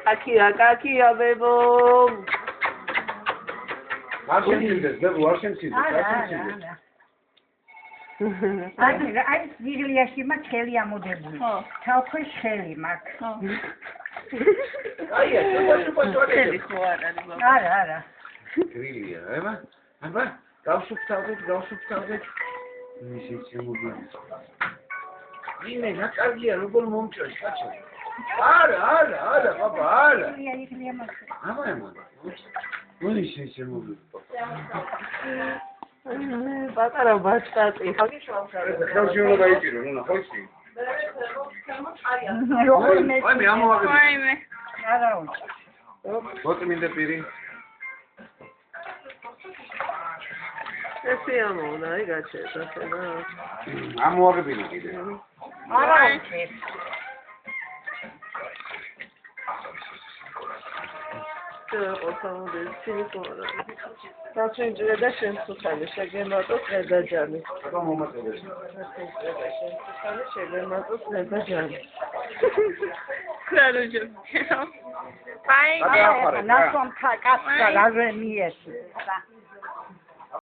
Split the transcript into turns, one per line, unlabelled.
კაკია ბებო.
არ შემცირდეს, ბებო, არ შემცირდეს, არ შემცირდეს.
აი, ვიღლიაში მაქვს ხელი ამოდებული. თავქვე ხელი მაქვს.
აია, შუბა.
ხელი ხო არ არის ბაბა.
არა.
გრილია, აბა, გავშუფთავდეთ. ისე შემოგვიდი. ვინმე, ნაკარგია, როგორ მომჭრეს, კაცო. არა, ბაბა, არა.
იგლია მაქვს.
ამა. მოდი შემოგვიდი.
პატარა ბაჭკაცი.
ხელში უნდა დაიჭირო, ნუნა, ხოლმე. აი მე ამოვაგებ.
არა.
მოწ მინდა პირი.
ესე ამოვნა, აი გაჩერდა ხედა.
ამოვაგებინე კიდე.
არა.
ოთამოდი სილიკონა. დაჩენჯერე და შემწუხალი შეგემატოს ნედაჯანი.
აბა მომაწოდე.
შემწუხალი შეგემატოს ნედაჯანი. Claro, yo.
ნასვამ კაცს რა ვერ მიესწრა.